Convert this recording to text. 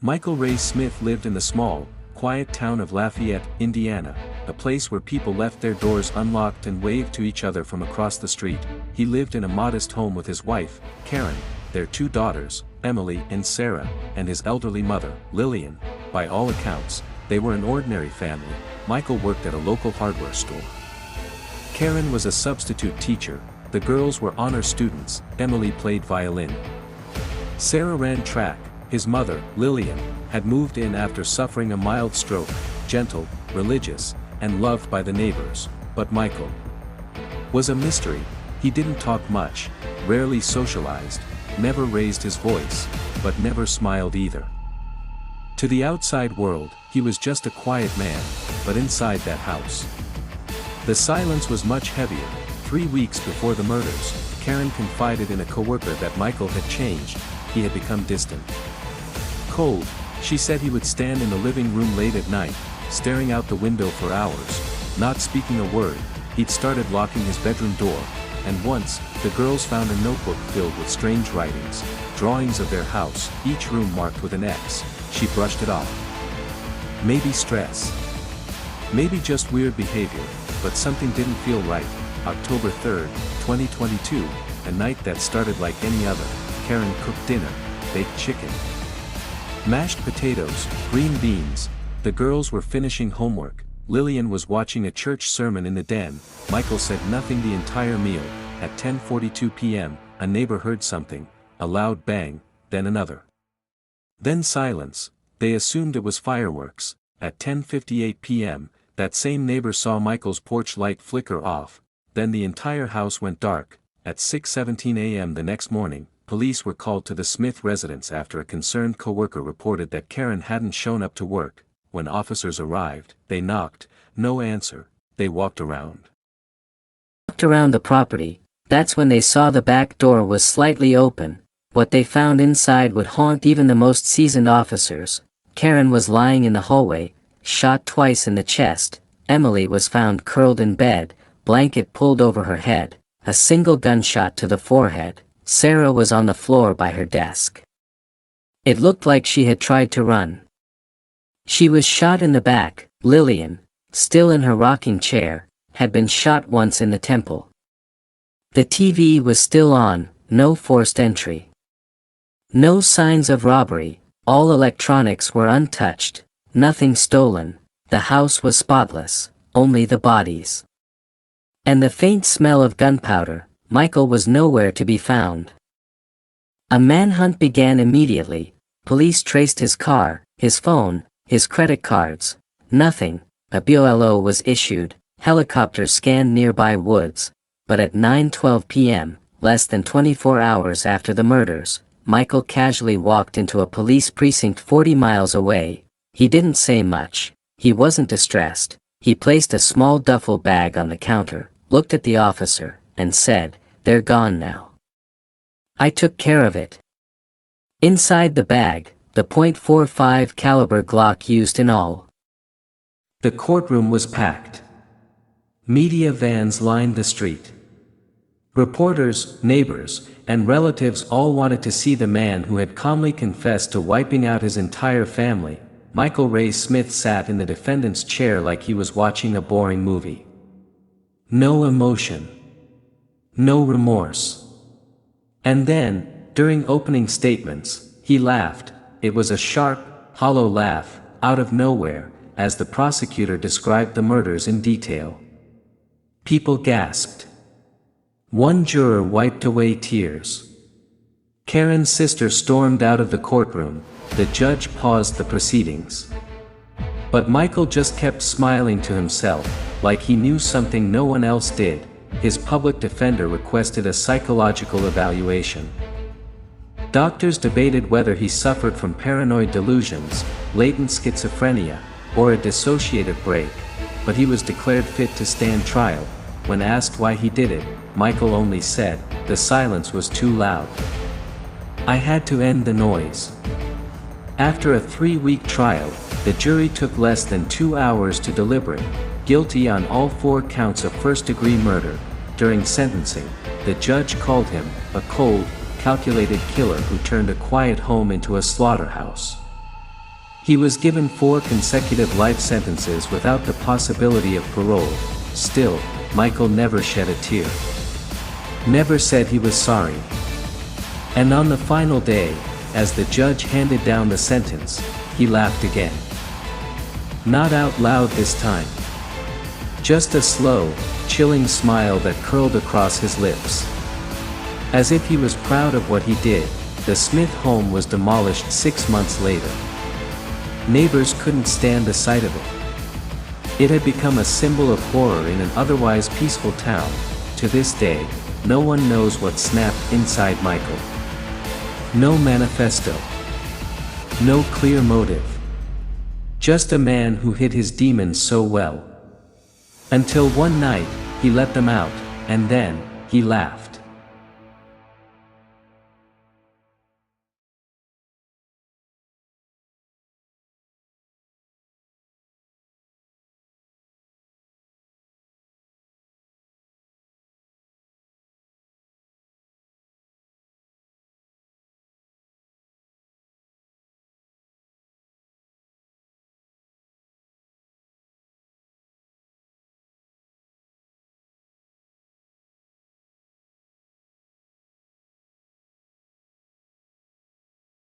Michael Ray Smith lived in the small, quiet town of Lafayette, Indiana, a place where people left their doors unlocked and waved to each other from across the street. He lived in a modest home with his wife, Karen, their two daughters, Emily and Sarah, and his elderly mother, Lillian. By all accounts, they were an ordinary family. Michael worked at a local hardware store. Karen was a substitute teacher, the girls were honor students, Emily played violin. Sarah ran track. His mother, Lillian, had moved in after suffering a mild stroke, gentle, religious, and loved by the neighbors. But Michael was a mystery. He didn't talk much, rarely socialized, never raised his voice, but never smiled either. To the outside world, he was just a quiet man, but inside that house, the silence was much heavier. 3 weeks before the murders, Karen confided in a coworker that Michael had changed. He had become distant. Cold, she said he would stand in the living room late at night, staring out the window for hours, not speaking a word. He'd started locking his bedroom door, and once, the girls found a notebook filled with strange writings, drawings of their house, each room marked with an X. She brushed it off. Maybe stress. Maybe just weird behavior, but something didn't feel right. October 3, 2022, a night that started like any other. Karen cooked dinner, baked chicken, mashed potatoes, green beans. The girls were finishing homework. Lillian was watching a church sermon in the den. Michael said nothing the entire meal. At 10:42 p.m., a neighbor heard something, a loud bang, then another. Then silence. They assumed it was fireworks. At 10:58 p.m., that same neighbor saw Michael's porch light flicker off. Then the entire house went dark. At 6:17 a.m. the next morning, police were called to the Smith residence after a concerned coworker reported that Karen hadn't shown up to work. When officers arrived, they knocked, no answer. They walked around The property. That's when they saw the back door was slightly open. What they found inside would haunt even the most seasoned officers. Karen was lying in the hallway, shot twice in the chest. Emily was found curled in bed, blanket pulled over her head, a single gunshot to the forehead. Sarah was on the floor by her desk. It looked like she had tried to run. She was shot in the back. Lillian, still in her rocking chair, had been shot once in the temple. The TV was still on, no forced entry. No signs of robbery, all electronics were untouched, nothing stolen. The house was spotless, only the bodies. And the faint smell of gunpowder. Michael was nowhere to be found. A manhunt began immediately. Police traced his car, his phone, his credit cards. Nothing. A BOLO was issued. Helicopters scanned nearby woods. But at 9:12 p.m., less than 24 hours after the murders, Michael casually walked into a police precinct 40 miles away. He didn't say much. He wasn't distressed. He placed a small duffel bag on the counter, looked at the officer, and said, "They're gone now. I took care of it." Inside the bag, the .45 caliber Glock used in all. The courtroom was packed. Media vans lined the street. Reporters, neighbors, and relatives all wanted to see the man who had calmly confessed to wiping out his entire family. Michael Ray Smith sat in the defendant's chair like he was watching a boring movie. No emotion. No remorse. And then, during opening statements, he laughed. It was a sharp, hollow laugh, out of nowhere, as the prosecutor described the murders in detail. People gasped. One juror wiped away tears. Karen's sister stormed out of the courtroom. The judge paused the proceedings. But Michael just kept smiling to himself, like he knew something no one else did. His public defender requested a psychological evaluation. Doctors debated whether he suffered from paranoid delusions, latent schizophrenia, or a dissociative break, but he was declared fit to stand trial. When asked why he did it, Michael only said, "The silence was too loud. I had to end the noise." After a 3-week trial, the jury took less than 2 hours to deliberate, guilty on all 4 counts of first-degree murder. During sentencing, the judge called him a cold, calculated killer who turned a quiet home into a slaughterhouse. He was given 4 consecutive life sentences without the possibility of parole. Still, Michael never shed a tear. Never said he was sorry. And on the final day, as the judge handed down the sentence, he laughed again. Not out loud this time. Just a slow, chilling smile that curled across his lips. As if he was proud of what he did, the Smith home was demolished 6 months later. Neighbors couldn't stand the sight of it. It had become a symbol of horror in an otherwise peaceful town. To this day, no one knows what snapped inside Michael. No manifesto. No clear motive. Just a man who hid his demons so well. Until one night, he let them out, and then, he laughed.